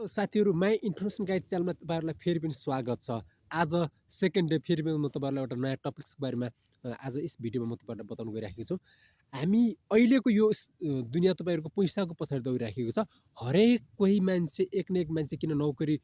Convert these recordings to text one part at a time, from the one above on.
साथीहरू my information guide च्यानलमा तपाईँहरूलाई फेरि पनि स्वागत छ। आज सेकेन्ड डे फेरि पनि म तपाईँहरूलाई एउटा नयाँ टपिक्सको बारेमा आज यस भिडियोमा म तपाईँहरूलाई बताउन गइराखेको छु। हामी अहिलेको यो दुनियाँ तपाईँहरूको पैसाको पछाडि दौडिराखेको छ। हरेक कोही मान्छे एक न एक मान्छे किन नोकरी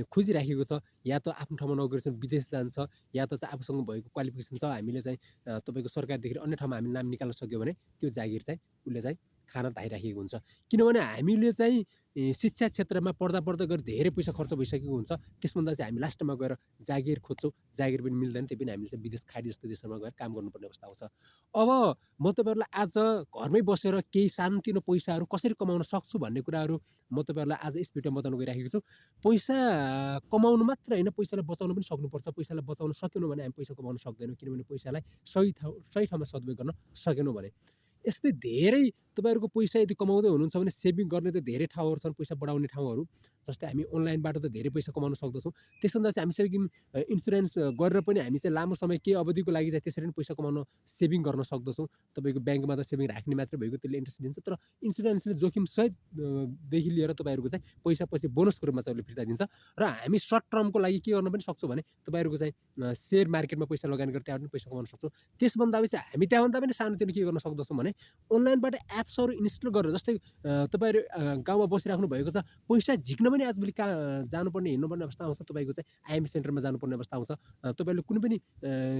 खोजिराखेको छ, या त आफ्नो ठाउँमा नोकरी छ विदेश जान्छ, या त चाहिँ आफूसँग भएको क्वालिफिकेसन छ हामीले चाहिँ तपाईँको सरकारदेखि अन्य ठाउँमा हामी नाम निकाल्न सक्यो भने त्यो जागिर चाहिँ उसले चाहिँ खान धाइराखेको हुन्छ। किनभने हामीले चाहिँ शिक्षा क्षेत्रमा पढ्दा गरेर धेरै पैसा खर्च भइसकेको हुन्छ। त्यसभन्दा चाहिँ हामी लास्टमा गएर जागिर खोज्छौँ, जागिर पनि मिल्दैन, त्यही पनि हामीले चाहिँ विदेश खाडी जस्तो देशहरूमा गएर काम गर्नुपर्ने अवस्था आउँछ। अब म तपाईँहरूलाई आज घरमै बसेर केही सानोतिनो पैसाहरू कसरी कमाउन सक्छु भन्ने कुराहरू म तपाईँहरूलाई आज यस भिडियोमा बताउन गइराखेको छु। पैसा कमाउनु मात्र होइन, पैसालाई बचाउन पनि सक्नुपर्छ। पैसालाई बचाउन सकेनौँ भने हामी पैसा कमाउन सक्दैनौँ, किनभने पैसालाई सही ठाउँमा सदुपयोग गर्न सकेनौँ भने। यस्तै धेरै तपाईँहरूको पैसा यदि कमाउँदै हुनुहुन्छ भने सेभिङ गर्ने त धेरै ठाउँहरू छन्, पैसा बढाउने ठाउँहरू। जस्तै हामी अनलाइनबाट त धेरै पैसा कमाउन सक्दछौँ। त्यसभन्दा चाहिँ हामी सेभिङ इन्सुरेन्स गरेर पनि हामी चाहिँ लामो समय केही अवधिको लागि चाहिँ त्यसरी पनि पैसा कमाउन सेभिङ गर्न सक्दछौँ। तपाईँको ब्याङ्कमा त सेभिङ राख्ने मात्रै भइगयो, त्यसले इन्ट्रेस्ट दिन्छ, तर इन्सुरेन्सले जोखिम सहित देखि लिएर तपाईँहरूको चाहिँ पैसा पछि बोनसको रूपमा चाहिँ उसले फिर्ता दिन्छ। र हामी सर्ट टर्मको लागि के गर्न पनि सक्छौँ भने तपाईँहरूको चाहिँ सेयर मार्केटमा पैसा लगानी गरेर त्यहाँबाट पनि पैसा कमाउन सक्छौँ। त्यसभन्दा चाहिँ हामी त्यहाँभन्दा पनि सानोतिनो के गर्न सक्दछौँ भने अनलाइनबाट एप्सहरू इन्स्टल गरेर, जस्तै तपाईँहरू गाउँमा बसिराख्नु भएको छ, पैसा झिक्न पनि आजभोलि कहाँ जानुपर्ने हिँड्नुपर्ने अवस्था आउँछ। तपाईँको चाहिँ आइएमई सेन्टरमा जानुपर्ने अवस्था आउँछ। तपाईँले कुनै पनि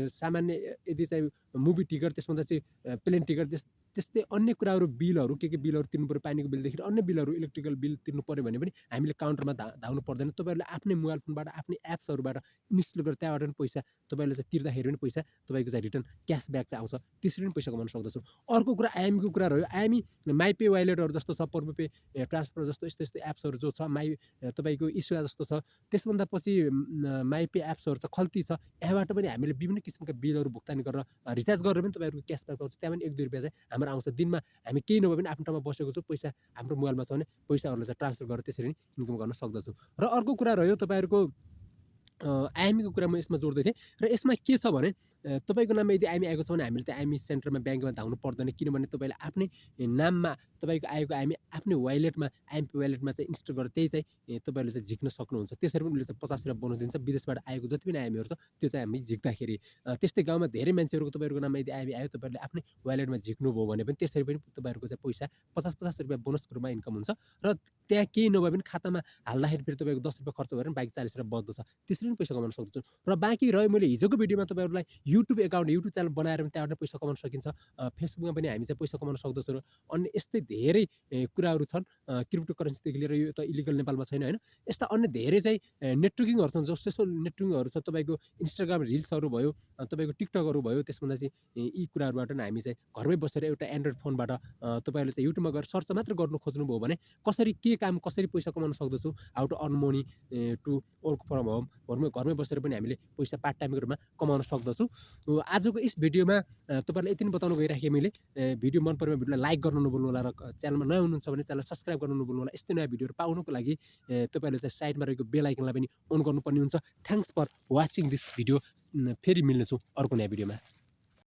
सामान्य यदि चाहिँ मुभी टिकट, त्यसभन्दा चाहिँ प्लेन टिकट, त्यस्तै अन्य कुराहरू बिलहरू के बिलहरू तिर्नु पऱ्यो, पानीको बिलदेखि अन्य बिलहरू इलेक्ट्रिकल बिल तिर्नु पऱ्यो भने पनि हामीले काउन्टरमा धाउनु पर्दैन। तपाईँहरूले आफ्नै मोबाइल फोनबाट आफ्नै एप्सहरूबाट इन्स्टल गरेर त्यहाँबाट पनि पैसा तपाईँले चाहिँ तिर्दाखेरि पनि पैसा तपाईँको चाहिँ रिटर्न क्यासब्याक चाहिँ आउँछ। त्यसरी पनि पैसा कमाउन सक्दछौँ। अर्को कुरा आइएमईको कुरा रह्यो। आइएमई माइपे वालेटहरू जस्तो छ, पर्वपे ट्रान्सफर जस्तो यस्तो यस्तो एप्सहरू जो छ, तपाईँको इस्युआ जस्तो छ, त्यसभन्दा पछि माइपे एप्सहरू छ, खल्ती छ, यहाँबाट पनि हामीले विभिन्न किसिमका बिलहरू भुक्तानी गरेर रिचार्ज गरेर पनि तपाईँहरूको क्यासब्याक आउँछ। त्यहाँ पनि 1-2 रुपियाँ चाहिँ हाम्रो आउँछ। दिनमा हामी केही नभए पनि आफ्नो ठाउँमा बसेको छु, पैसा हाम्रो मोबाइलमा छ भने पैसाहरूलाई चाहिँ ट्रान्सफर गरेर त्यसरी नै इन्कम गर्न सक्दछु। र अर्को कुरा रह्यो तपाईँहरूको आइएमईको कुरा म यसमा जोड्दै थिएँ। र यसमा के छ भने तपाईँको नाममा यदि आइएमई आएको छ भने हामीले त्यो आइएमई सेन्टरमा ब्याङ्कमा धाउनु पर्दैन, किनभने तपाईँले आफ्नै नाममा तपाईँको आएको आइएमई आफ्नै वालेटमा आइएमपी वालेटमा चाहिँ इन्स्टल गरेर त्यही चाहिँ तपाईँले चाहिँ झिक्न सक्नुहुन्छ। त्यसरी पनि उसले चाहिँ 50 रुपियाँ बोनस दिन्छ। विदेशबाट आएको जति पनि आइएमईहरू छ त्यो चाहिँ हामी झिक्दाखेरि। त्यस्तै गाउँमा धेरै मान्छेहरूको तपाईँहरूको नाममा यदि आइएमई आयो, तपाईँहरूले आफ्नै वालेटमा झिक्नुभयो भने पनि त्यसरी पनि तपाईँहरूको चाहिँ पैसा 50 रुपियाँ बोनसको रूपमा इन्कम हुन्छ। र त्यहाँ केही नभए पनि खातामा हाल्दाखेरि फेरि तपाईँको 10 रुपियाँ खर्च गरेर बाँकी 40 रुपियाँ बच्दछ। त्यसरी पनि पैसा कमाउन सक्दछु। र बाँकी रह्यो, मैले हिजोको भिडियोमा तपाईँहरूलाई युट्युब एकाउन्ट, युट्युब च्यानल बनाएर पनि त्यहाँबाट पैसा कमाउन सकिन्छ। फेसबुकमा पनि हामी चाहिँ पैसा कमाउन सक्दछौँ। र अन्य यस्तै धेरै कुराहरू छन्। क्रिप्टो करेन्सीदेखि लिएर यो त इलिगल नेपालमा छैन होइन, यस्ता अन्य धेरै चाहिँ नेटवर्किङहरू छन्। जस्तो सोसल नेटवर्किङहरू छ, तपाईँको इन्स्टाग्राम रिल्सहरू भयो, तपाईँको टिकटकहरू भयो। त्यसभन्दा चाहिँ यी कुराहरूबाट नै हामी चाहिँ घरमै बसेर एउटा एन्ड्रोइड फोनबाट तपाईँहरूले चाहिँ युट्युबमा गएर सर्च मात्र गर्नु खोज्नुभयो भने कसरी के काम, कसरी पैसा कमाउन सक्दछु, how to earn money to work from home, घरमै बसेर पनि हामीले पैसा पार्ट टाइमको रूपमा कमाउन सक्दछु। आजको यस भिडियोमा तपाईँलाई यति नै बताउन गइराखेँ मैले। भिडियो मन परेमा भिडियोलाई लाइक गर्नु नभुल्नु होला, र च्यानलमा नयाँ हुनुहुन्छ भने च्यानललाई सब्सक्राइब गर्नु नभुल्नु होला। यस्तै नयाँ भिडियोहरू पाउनुको लागि तपाईँहरूले चाहिँ साइडमा रहेको बेल आइकनलाई पनि अन गर्नुपर्ने हुन्छ। Thanks for watching this video. फेरि मिल्नेछौँ अर्को नयाँ भिडियोमा।